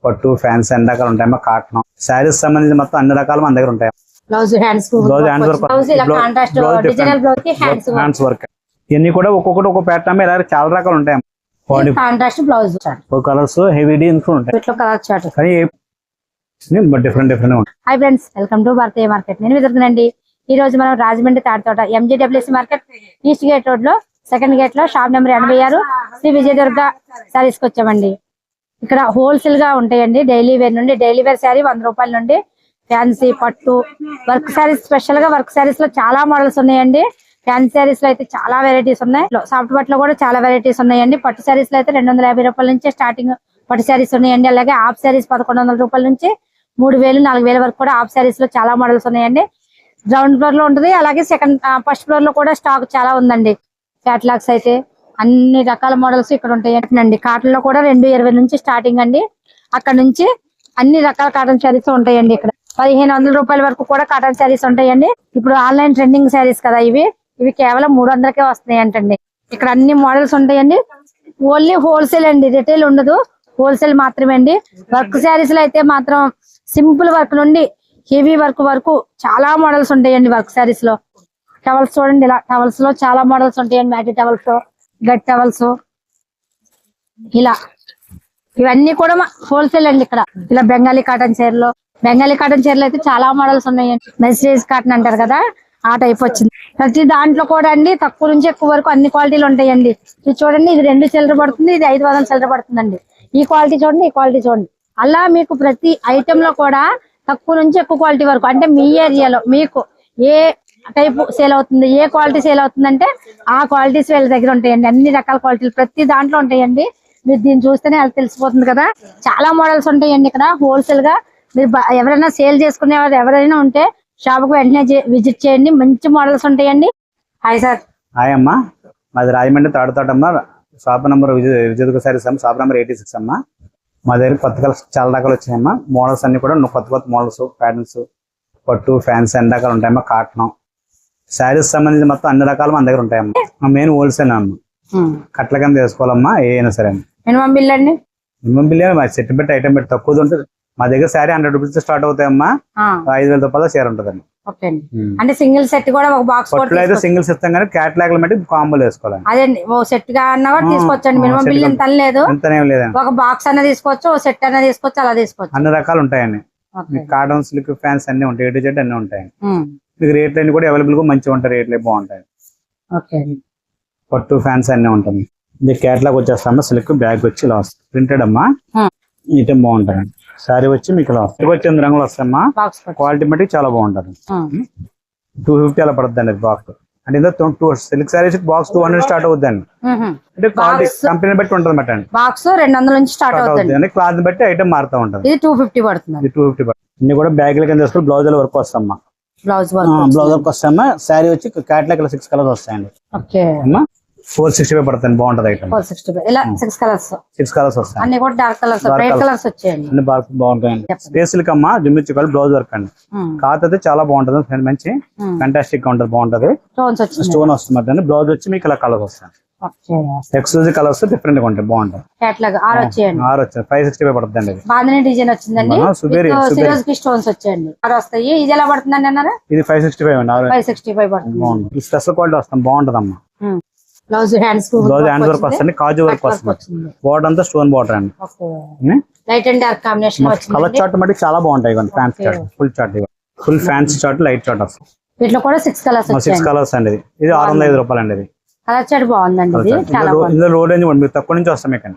పట్టు ఫ్యాన్స్ అన్ని రకాలు ఉంటాయమ్మా. కాటన్ శారీస్ సంబంధించి మొత్తం అన్ని రకాలు మన దగ్గర ఉంటాయి. బ్లౌజ్ హ్యాండ్స్ వర్క్ ఇవన్నీ కూడా ఒక్కొక్కటి ఒక్కొక్క ప్యాటర్న్ ఇలా చాలా రకాలు ఉంటాయి. కాంట్రాస్ట్ బ్లౌజ్ కలర్స్ హెవీ డీన్స్ ఉంటాయి. డిఫరెంట్ డిఫరెంట్ ఉంటాయి. హాయ్ ఫ్రెండ్స్, వెల్కమ్ టు భారతీయ మార్కెట్. నేను ఎదుర్కొనండి. ఈ రోజు మనం Rajahmundry Tadithota MGWC market East Gate road లో సెకండ్ గేట్ లో shop number 86 Sri Vijayadurga sarees కి వచ్చామండి. ఇక్కడ హోల్సేల్ గా ఉంటాయండి. డైలీ వేర్ నుండి డైలీ వేర్ శారీ 100 రూపాయల నుండి ఫ్యాన్సీ పట్టు వర్క్ శారీస్, స్పెషల్ గా వర్క్ శారీస్ లో చాలా మోడల్స్ ఉన్నాయండి. ఫ్యాన్సీ శారీస్ లో అయితే చాలా వెరైటీస్ ఉన్నాయి. సాఫ్ట్ పట్టులో కూడా చాలా వెరైటీస్ ఉన్నాయండి. పట్టు శారీస్ లో అయితే 250 రూపాయల నుంచి స్టార్టింగ్ పట్టు శారీస్ ఉన్నాయండి. అలాగే హాఫ్ శారీస్ 1100 రూపాయల నుంచి 3000 4000 వరకు కూడా హాఫ్ శారీస్ లో చాలా మోడల్స్ ఉన్నాయండి. గ్రౌండ్ ఫ్లోర్ లో ఉంటుంది, అలాగే ఫస్ట్ ఫ్లోర్ లో కూడా స్టాక్ చాలా ఉందండి. క్యాటలాగ్స్ అయితే అన్ని రకాల మోడల్స్ ఇక్కడ ఉంటాయండి. కాటన్ లో కూడా 220 నుంచి స్టార్టింగ్ అండి. అక్కడ నుంచి అన్ని రకాల కాటన్ శారీస్ ఉంటాయండి. ఇక్కడ 1500 రూపాయల వరకు కూడా కాటన్ శారీస్ ఉంటాయండి. ఇప్పుడు ఆన్లైన్ ట్రెండింగ్ శారీస్ కదా ఇవి కేవలం 300కే వస్తున్నాయి అంటండి. ఇక్కడ అన్ని మోడల్స్ ఉంటాయండి. ఓన్లీ హోల్సేల్ అండి, రిటైల్ ఉండదు, హోల్సేల్ మాత్రమే అండి. వర్క్ శారీస్ లో అయితే మాత్రం సింపుల్ వర్క్ నుండి హెవీ వర్క్ వరకు చాలా మోడల్స్ ఉంటాయండి. వర్క్ శారీస్ లో టవల్స్ చూడండి, ఇలా టవల్స్ లో చాలా మోడల్స్ ఉంటాయండి. మ్యాటి టవల్స్, గట్ టవల్స్, ఇలా ఇవన్నీ కూడా హోల్సేల్ అండి. ఇక్కడ ఇలా బెంగాలీ కాటన్ చీరలు అయితే చాలా మోడల్స్ ఉన్నాయండి. మెసేజ్ కాటన్ అంటారు కదా, ఆ టైప్ వచ్చింది. ప్రతి దాంట్లో కూడా అండి తక్కువ నుంచి ఎక్కువ వరకు అన్ని క్వాలిటీలు ఉంటాయండి. ఇది చూడండి, ఇది 2 చిల్లర పడుతుంది, ఇది 500 చిల్లర పడుతుందండి. ఈ క్వాలిటీ చూడండి, ఈ క్వాలిటీ చూడండి. అలా మీకు ప్రతి ఐటమ్ లో కూడా తక్కువ నుంచి ఎక్కువ క్వాలిటీ వరకు, అంటే మీ ఏరియాలో మీకు ఏ టైప్ సేల్ అవుతుంది, ఏ క్వాలిటీ సేల్ అవుతుందంటే ఆ క్వాలిటీస్ వీళ్ళ దగ్గర ఉంటాయండి. అన్ని రకాల క్వాలిటీలు ప్రతి దాంట్లో ఉంటాయండి. మీరు దీన్ని చూస్తేనే అది తెలిసిపోతుంది కదా. చాలా మోడల్స్ ఉంటాయండి ఇక్కడ హోల్సేల్ గా. మీరు ఎవరైనా సేల్ చేసుకునే వాళ్ళు ఎవరైనా ఉంటే షాప్ కు వెంటనే విజిట్ చేయండి. మంచి మోడల్స్ ఉంటాయండి. Hi sir. హాయ్ అమ్మా, మాది రాజమండ్రి తాడితోటమ్మా. షాప్ నెంబర్ విజయదుర్గ సారీస్ అమ్మ, షాప్ నెంబర్ 86 అమ్మా. మా దగ్గర కొత్త కలర్స్ చాలా రకాలు వచ్చాయమ్మా. మోడల్స్ అన్ని కూడా కొత్త మోడల్స్, ప్యాటర్న్స్, పట్టు ఫ్యాన్స్ అన్ని రకాలు ఉంటాయమ్మా. కాటన్ శారీస్ సంబంధించి మొత్తం అన్ని రకాలు మన దగ్గర ఉంటాయమ్మా. మెయిన్ హోల్సేల్ అమ్మ. కట్ల కింద వేసుకోవాలమ్మా ఏదైనా సరే. మినిమం బిల్ అండి? మినిమం బిల్ సెట్ పెట్టి ఐటమ్ పెట్టి తక్కువ ఉంటుంది. మా దగ్గర శారీ 100 రూపీస్ స్టార్ట్ అవుతాయమ్మా. 5000 రూపాయల చీర ఉంటుందండి. అంటే సింగిల్ సెట్ కూడా ఒక బాక్స్ అయితే సింగిల్స్ ఇస్తాం కానీ క్యాటలాగ్ బట్టి కాంబోలు వేసుకోవాలి. అదండి, ఓ సెట్ గా అన్నా కూడా తీసుకోవచ్చండి. మినిమం బిల్ ఎంత లేదు, ఒక బాక్స్ అన్న తీసుకోవచ్చు, ఓ సెట్ అన్న తీసుకోవచ్చు, అలా తీసుకోవచ్చు. అన్ని రకాలు ఉంటాయండి. కాటన్, సిల్క్, ఫ్యాన్స్ అన్ని ఉంటాయి. A to Z అన్ని ఉంటాయండి. మీకు రేట్లు అన్ని కూడా అవైలబుల్ గా మంచిగా ఉంటాయి. రేట్లు బాగుంటాయి. పట్టు ఫ్యాన్స్ అన్ని ఉంటుంది. ఇది క్యాటలాగ్ వచ్చేస్తామా. సిల్క్ బ్యాగ్ వచ్చి ఇలా వస్తుంది, ప్రింటెడ్ అమ్మా. ఐటమ్ బాగుంటుంది. శారీ వచ్చి మీకు ఇలా వచ్చే రంగులు వస్తాయమ్మా. క్వాలిటీ బట్టి చాలా బాగుంటది. 250 అలా పడుతుంది అండి బాక్స్. అంటే సిల్క్ శారీస్ బాక్స్ 200 స్టార్ట్ అవుతుందండి. అంటే క్వాలిటీ కంపెనీ బట్టి ఉంటుంది అన్నమాట అండి. బాక్స్ 200 నుంచి స్టార్ట్ అవుతుంది. క్లాత్ బట్టి ఐటమ్ మారుతూ ఉంటుంది. ఇది 250 పడుతుంది. 250 అన్ని కూడా బ్యాగ్ కింద వేసుకుని బ్లౌజ్ వర్క్ వస్తామ్మా. బ్లౌజ్ వర్క్ వస్తామా. శారీ వచ్చి క్యాటలాగ్ 6 కలర్స్ వస్తాయండి. 465 పడుతుంది. బాగుంటది ఐటమ్. 465 ఇలా 6 కలర్స్ వస్తాయి. అన్ని కూడా డార్క్ కలర్స్, బ్రైట్ కలర్స్ వచ్చాయండి. అన్ని బాగుంటాయండి. స్పేస్ సిల్క్ అమ్మా, జుమ్మిచ్చి బ్లౌజ్ వర్క్ అండి. క్లాత్ అయితే చాలా బాగుంటది, మంచి ఫెంటాస్టిక్ గా ఉంటది, బాగుంటది. స్టోన్ వస్తుంది. బ్లౌజ్ వచ్చి మీకు ఇలా కలర్స్ వస్తాయి. ఎక్స్క్లూజివ్ కలర్స్ డిఫరెంట్ గా ఉంటాయి, బాగుంటాయి. 565 పడుతుంది. బాంధనీ డిజైన్ వచ్చిందండి. స్టోన్స్ వచ్చాయండి. వస్తాయి. ఇది ఎలా పడుతుందండి అన్నారు? ఇది 565 అండి. 565 పడుతుంది. స్పెషల్ క్వాలిటీ వస్తాం, బాగుంటది అమ్మా. బ్లౌజ్ హ్యాండ్స్ వర్క్ వస్తుంది, కాజు వర్క్ వస్తుంది. బోర్డర్ అంతా స్టోన్ బోర్డర్ అండి. లైట్ అండ్ డార్క్ కాంబినేషన్ వచ్చింది. కలర్ చార్ట్ మట్టి చాలా బాగుంటాయి. Fans chart, full fancy chart, light chart వస్తుంది. వీటిలో కూడా 6 కలర్స్. 6 కలర్స్ అండి. ఇది 605 రూపాయలు అండి. ఇది కలర్ చార్ట్ బాగుందండి. ఇందులో రోడ్ రేంజ్ మీకు తక్కువ నుంచి వస్తాం. మీకు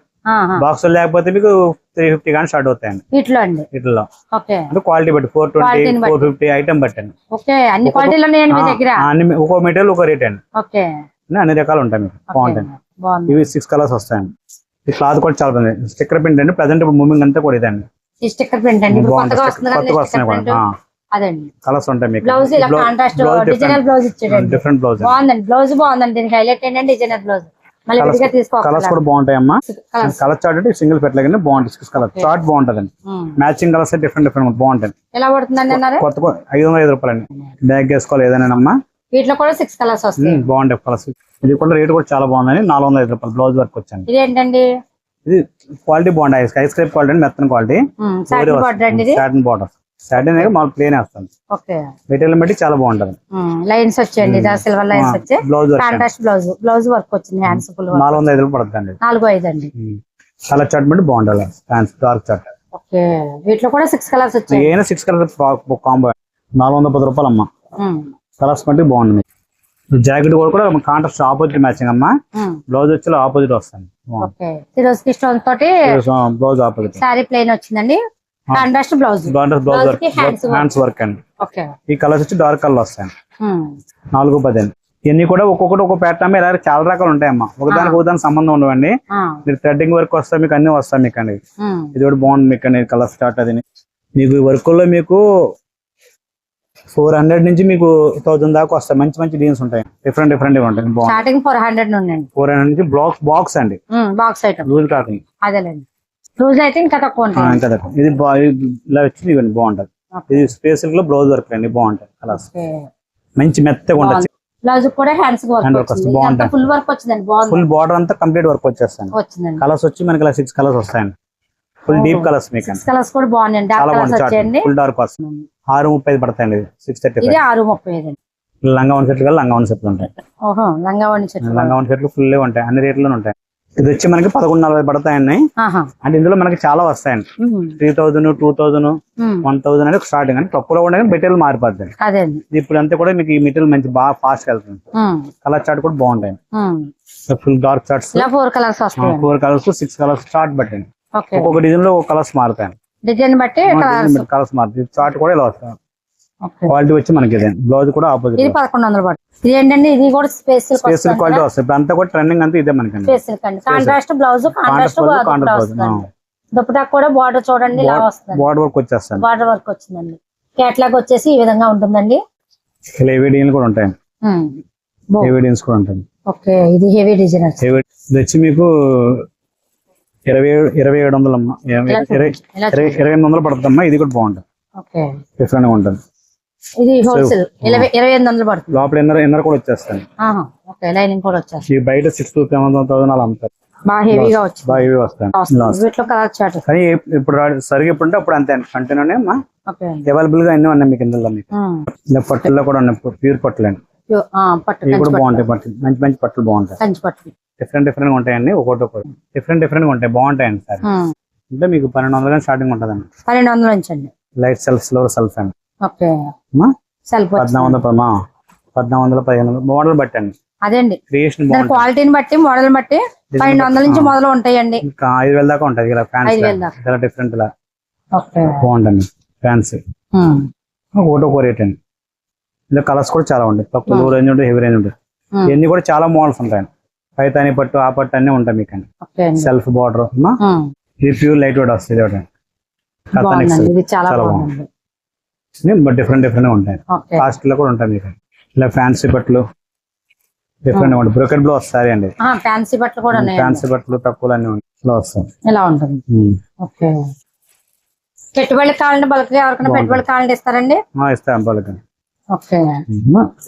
బాక్స్ లేకపోతే మీకు 350 కానీ స్టార్ట్ అవుతాయండి. వీటిలో అంటే క్వాలిటీ బట్టి 420, 450 ఐటమ్ బట్టి అండి. అన్ని క్వాలిటీలు ఉన్నాయండి మీ దగ్గర. ఒక్కో మెటీరియల్ ఒక రేట్ అండి. అన్ని రకాలు ఉంటాయి. మీకు బాగుంటాయి. ఇవి 6 కలర్స్ వస్తాయండి. ఈ క్లాత్ కూడా చాలా బాగుంది. స్టిక్కర్ ప్రింట్ అండి. ప్రెసెంట్ మూవింగ్ అంతా కూడా ఇదండి. స్టిక్కర్ ప్రింట్ అండి. కొత్తగా వస్తున్నాయి కూడా కలర్స్ ఉంటాయి. మీకు బ్లౌజ్ ఇలా కాంట్రాస్ట్ డిజైనర్ బ్లౌజ్ ఇచ్చాడండి. డిఫరెంట్ బ్లౌజ్ బాగుందండి. బ్లౌజ్ బాగుందండి. దీనికి హైలైట్ ఏంటంటే డిజైనర్ బ్లౌజ్. మళ్ళీ విడిగా తీసుకోవాలి. కలర్స్ కూడా బాగుంటాయమ్మా. కలర్ చార్ట్ అంటే సింగిల్ పెట్టలేగానే బాగుంటుంది. 6 కలర్ చార్ట్ బాగుంటదండి. మ్యాచింగ్ కలర్స్ డిఫరెంట్ బాగుంటాయి. ఎలా పడుతుందండి అన్నారు? కొత్త 505 రూపాయలు అండి. బ్యాగ్ వేసుకోవాలి ఏదైనా. వీటిలో కూడా 6 కలర్స్ వస్తాయి. బాగుంటాయి కలర్స్. ఇది కూడా రేట్ కూడా చాలా బాగుందండి. 405 రూపాయలు బ్లౌజ్ వర్క్ వచ్చండి. ఇదేంటండి? ఇది క్వాలిటీ బాగుంటాయి, స్కై స్క్రేప్ క్వాలిటీ అండి, మెత్తన క్వాలిటీ, సాటిన్ బార్డర్ అండి ఇది. Satin border. సాటిన్ మామూలు ప్లేన్ వేస్తాం, ఓకే. మెటీరియల్ బట్టి చాలా బాగుంటది. లైన్స్ వచ్చాయండి, సిల్వర్ లైన్స్ వచ్చాయి. బ్లౌజ్ కాంట్రాస్ట్ బ్లౌజ్ వర్క్ వచ్చింది, హ్యాండ్స్ ఫుల్ 405 పడుతుంది. 4-5 అండి. కలర్ చార్ట్ బట్టి బాగుంటుంది, ఫ్యాన్స్ డార్క్ చార్ట్. ఓకే, వీటిలో కూడా 6 కలర్స్ వచ్చాయి. ఏమైనా 6 కలర్స్ కాంబో 410 రూపాయలు అమ్మా. కలర్స్ బట్టి బాగుంది. జాకెట్ కూడా కాంట్రాస్ట్ ఆపోజిట్ మ్యాచింగ్ అమ్మా. బ్లౌజ్ వచ్చి ఆపోజిట్ వస్తుంది. స్టోన్ తోటి బ్లౌజ్ ఆపోజిట్. సారీ ప్లెయిన్ వచ్చిందండి, contrast blouse. Blouse work, hands work అండి. ఈ కలర్స్ వచ్చి డార్క్ కలర్ వస్తాయి. 410 అండి. ఇవన్నీ కూడా ఒక్కొక్కటి ఒక్కొక్క ప్యాటర్న్ ఇలా చాలా రకాలు ఉంటాయమ్మా. ఒకదానికి ఒకదానికి సంబంధం ఉండవండి. మీరు థ్రెడ్డింగ్ వర్క్ వస్తాయి, మీకు అన్ని వస్తాయి మీకు అండి. ఇది కూడా బాగుంది మీకు అండి, కలర్ స్టార్ట్. అది మీకు ఈ వర్క్ లో మీకు 400 నుంచి మీకు 1000 దాకా వస్తాయి. మంచి మంచి డీన్స్ ఉంటాయి, డిఫరెంట్ ఉంటాయి. స్టార్టింగ్ 400 నుండి 400 నుంచి బాక్స్ అండి, బాక్స్ ఐటమ్ లూజ్ కాకుండా. అదేలేండి, లూజ్ అయితే ఇంకా తక్కువ ఉంటుంది. ఇంకా తక్కువ. ఇది ఇలా వచ్చి ఇవ్వండి బాగుంటది. ఇది స్పేస్ లో బ్లౌజ్ వర్క్ అండి, బాగుంటది. కలర్స్ మంచి మెత్తగా ఉంటుంది. బ్లౌజ్ కూడా హ్యాండ్స్ బాగుంటుంది, ఫుల్ వర్క్ వచ్చిందండి. ఫుల్ బార్డర్ అంతా కంప్లీట్ వర్క్ వచ్చేస్తాను. కలర్స్ వచ్చి మనకి ఇలా 6 కలర్స్ వస్తాయండి, ఫుల్ డీప్ కలర్స్. మీకు కలర్స్ కూడా బాగున్నాయండి, చాలా బాగుంది. ఫుల్ డార్క్ వస్తుంది. 630 పడతాయండి, 630. ఇది 635. లంగావని సెట్లు లంగావని సెట్లు ఉంటాయి. లంగావని సెట్లు ఫుల్ ఉంటాయి, అన్ని రేట్లోనే ఉంటాయి. ఇది వచ్చి మనకి 1140 పడతాయండి. అంటే ఇందులో మనకి చాలా వస్తాయండి. 3000, 2000, 1000 అనేది స్టార్టింగ్ అండి. తక్కువలో ఉండే మెటీరియల్ మారిపోద్ది. ఇప్పుడు అంతా కూడా మీకు ఈ మెటీరియల్ మంచి బాగా ఫాస్ట్ వెళ్తుంది. కలర్ చార్ట్ కూడా బాగుంటాయి, full dark charts. 4 colours 6 colours start పట్టండి. ఒక్కొక్క డిజైన్ లో ఒక కలర్స్ మారుతాయి, డిజైన్ బట్టి కలర్స్ మారుతాయి. చార్ట్ కూడా ఇలా వస్తాయి. క్వాలిటీ వచ్చి మనకి బ్లౌజ్ కూడా ఆపోజిట్. 1100 పడుతుంది. ఇది ఏంటండి, ఇది కూడా స్పెషల్ క్వాలిటీ వస్తాయి. ఇప్పుడు అంతా కూడా ట్రెండింగ్ అంతా ఇదే మనకి. కాంట్రాస్ట్ బ్లౌజ్, దుపట్టా కూడా బార్డర్ చూడండి ఇలా వస్తుంది, బార్డర్ వర్క్ వచ్చేస్తుంది. బార్డర్ వర్క్ వచ్చిందండి. కేటలాగ్ వచ్చేసి ఈ విధంగా ఉంటుందండి. హెవీ డిజైన్ కూడా ఉంటాయి, హెవీ డిజైన్స్ కూడా ఉంటాయి. ఓకే, ఇది హెవీ డిజైన్ ఇది వచ్చి మీకు 2700 అమ్మా, 2800 పడుతుందమ్మా. ఇది కూడా బాగుంటుంది, డిఫరెంట్ గా ఉంటుంది. ఇది హోల్సేల్ 2800 పడుతుంది. లోపల ఎన్నర కూడా వచ్చేస్తాయి. లైనింగ్ కూడా వచ్చేస్తాయి. బయట 6,000 అలా అమ్ముతారు, బాగా హెవీగా వచ్చి బాగా హెవీ వస్తాయి. వీటిలో కలర్ చార్ట్ కానీ ఇప్పుడు సరిగ్గా ఎప్పుడు అప్పుడు అంతే కంటిన్యూనే అమ్మా. అవైలబుల్ గా అన్ని ఉన్నాయి మీకు ఇందులో. మీకు ఇలా పట్టుల్లో కూడా ఉన్నాయి, ప్యూర్ పట్టులు అండి. ఇవి కూడా బాగుంటాయి పట్టులు, మంచి మంచి పట్టులు బాగుంటాయి. డిఫరెంట్ గా ఉంటాయండి, ఒక్కొక్కటి డిఫరెంట్ గా ఉంటాయి, బాగుంటాయండి సార్. అంటే మీకు 1200 స్టార్టింగ్ ఉంటుందండి. 1200 నుంచి అండి. లైట్ సెల్ఫ్ లో సెల్ఫ్ అండి. 1400 మోడల్ బట్టి అండి. అదేండి, క్రియేషన్ క్వాలిటీని బట్టి మోడల్ బట్టి 1200 నుంచి మొదలు ఉంటాయండి. 5000 దాకా ఉంటది. ఇలా ఫ్యాన్సీ డిఫరెంట్ లా బాగుంటుంది. ఫ్యాన్సీ ఒకటో రేట్ అండి. ఇలా కలర్స్ కూడా చాలా ఉంటాయి, తక్కువ లో రేంజ్ ఉంటుంది, హెవీ రేంజ్ ఉంటుంది. ఇవన్నీ కూడా చాలా మోడల్స్ ఉంటాయండి. పైతాని పట్టు, ఆ పట్టు అన్ని ఉంటాయి మీకు అండి. సెల్ఫ్ బార్డర్, ఇది ప్యూర్ లైట్ వెయిట్ వస్తుంది. చాలా బాగుంది, డిఫరెంట్ గా ఉంటాయి. కాస్ట్ లో కూడా ఉంటాయి మీకు. ఇలా ఫ్యాన్సీ బట్టలు డిఫరెంట్ గా ఉంటాయి. బ్రోకెట్ బ్లౌజ్ వస్తాయి అండి. ఫ్యాన్సీ బట్టలు కూడా ఫ్యాన్సీ బట్టలు తక్కువ అన్ని వస్తాయి. ఇలా ఉంటుంది. పెట్టుబడి కావాలంటే బల్క్ ఎవరికైనా పెట్టుబడి కావాలంటే ఇస్తారండి? ఇస్తాం బల్క్.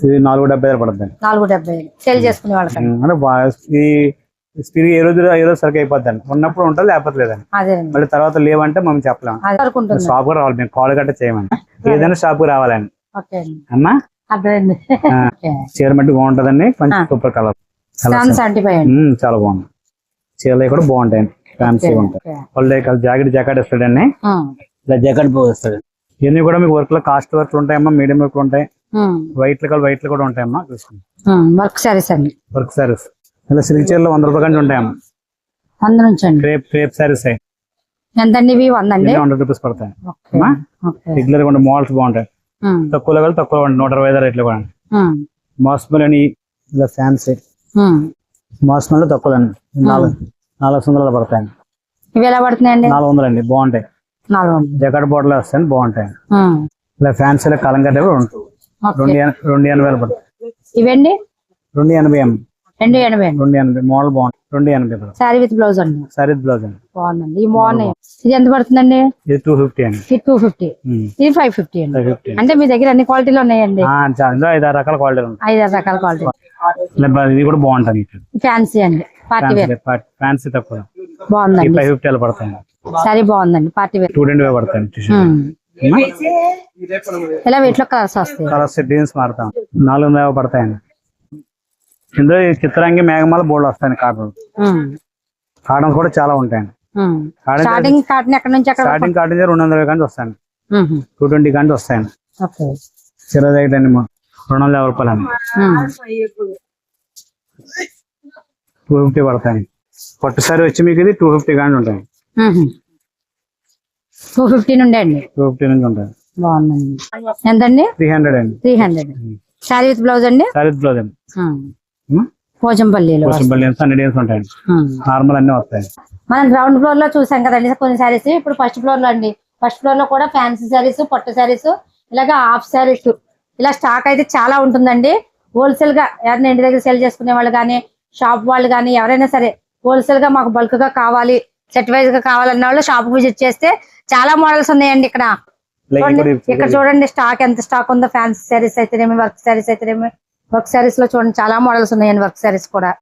ఇది 470 పడుతుంది. 470 సేల్ చేసుకునే వాళ్ళకి. అంటే ఈ ఏ రోజు సరికి అయిపోద్దండి. ఉన్నప్పుడు ఉంటుంది, లేకపోతే లేదండి. మళ్ళీ తర్వాత లేవంటే మనం చెప్పలేము. షాప్ కూడా రావాలి, మేము కాల్ గట్ట చేయమండి. ఏదైనా షాప్ కు రావాలండి అమ్మా. చీర మట్టి బాగుంటదండి, కొంచెం సూపర్ కలర్, చాలా బాగుంది. చీరలు కూడా బాగుంటాయండి, ఫ్యాన్సీ ఉంటాయి. వాళ్ళు జాకెట్ ఇస్తాడండి, ఇలా జాకెట్ పోస్తాడు. ఇవన్నీ కూడా మీకు వర్క్ లో కాస్ట్ వర్క్ ఉంటాయమ్మా, మీడియం వర్క్ ఉంటాయి, వైట్ లో కూడా ఉంటాయమ్మా. వర్క్ సారీస్ అండి, వర్క్ సారీస్. ఇలా సిల్క్ చీరలో 100 రూపాయల నుంచి ఉంటాయమ్మా. 100 నుంచి అండి. క్రేప్ సారీస్ ఎంతండి? 100 రూపీస్ పడతాయి. రెగ్యులర్ గా మోడల్స్ బాగుంటాయి, తక్కువలో కూడా తక్కువ 125 రేట్లు కూడా. మోస్మల్ అని ఇలా ఫ్యాన్సీ మోస్మల్ తక్కువ అండి, 400 పడతాయండి. ఇవి ఎలా పడుతున్నాయండి? 400 అండి, బాగుంటాయి. జగడ్ బోర్డర్ వస్తాయి, బాగుంటాయి. ఇలా ఫ్యాన్సీలో కలంకట్ కూడా ఉంటుంది. 280 పడుతుంది. ఇవండి 280 280 మోడల్ బాగుంటుంది. 280 సారీ విత్ బ్లౌజ్ అండి. సారీ విత్ బ్లౌజ్ అండి, బాగుందండి. ఈ బాగున్నాయి. ఇది ఎంత పడుతుందండి? ఇది 250 అండి. ఇది 250. ఇది 550 అండి. అంటే మీ దగ్గర అన్ని క్వాలిటీలు ఉన్నాయండి? 5-6 రకాల క్వాలిటీలు ఉంటాయి. 5-6 రకాల క్వాలిటీ. ఇది కూడా బాగుంటుంది. ఫ్యాన్సీ అండి, పార్టీ వేర్. ఫ్యాన్సీ తక్కువ ఈ బాగుందండి 550 అలా పడతాయండి. సారీ బాగుందండి పార్టీ వేర్ 225 పడతాయండి టిష్యూ. ఇలా వీటిలో కలర్స్ వస్తాయి. Colours designs మారుతాం. 450 పడతాయండి. ఇందులో ఈ చిత్రాంగి మేఘమాల బోర్డు వస్తాయండి. కాటన్స్ కూడా చాలా ఉంటాయండి. స్టార్టింగ్ కాటన్ ఎక్కడ నుంచి ఎక్కడ స్టార్టింగ్ కాటన్ 220 కానీ వస్తాయండి. 220 కానీ వస్తాయండి. ఓకే. చిరద అయితే 250 రూపాయలు అండి. 250 పడతాయండి. పట్టు సారీ వచ్చి మీకు ఇది 250 కానీ ఉంటాయి. 250 నుండి అండి. 250 నుంచి ఉంటాయి. బాగుందండి. ఎంతండి? 300 అండి. 300. శారీ విత్ బ్లౌజ్ అండి. సారీ బ్లౌజ్ అండి. పోచంపల్లిలో అన్ని డిజైన్స్ ఉంటాయండి. నార్మల్ అన్ని వస్తాయి. మనం గ్రౌండ్ ఫ్లోర్ లో చూసాం కదండి కొన్ని శారీస్. ఇప్పుడు ఫస్ట్ ఫ్లోర్ లో అండి. ఫస్ట్ ఫ్లోర్ లో కూడా ఫ్యాన్సీ శారీస్, పట్టు శారీస్, ఇలాగా హాఫ్ శారీస్ ఇలా స్టాక్ అయితే చాలా ఉంటుందండి. హోల్సేల్ గా ఎవరైనా ఇంటి దగ్గర సేల్ చేసుకునే వాళ్ళు కానీ, షాప్ వాళ్ళు కానీ ఎవరైనా సరే హోల్సేల్ గా మాకు బల్క్ గా కావాలి, సెట్ వైజ్ గా కావాలన్న వాళ్ళు షాప్ విజిట్ చేస్తే చాలా మోడల్స్ ఉన్నాయండి ఇక్కడ. ఇక్కడ చూడండి స్టాక్ ఎంత స్టాక్ ఉందో. ఫ్యాన్సీ శారీస్ అయితేనేమి, వర్క్ శారీస్ అయితేనేమి. వర్క్ శారీస్ లో చూడండి చాలా మోడల్స్ ఉన్నాయండి. వర్క్ శారీస్ కూడా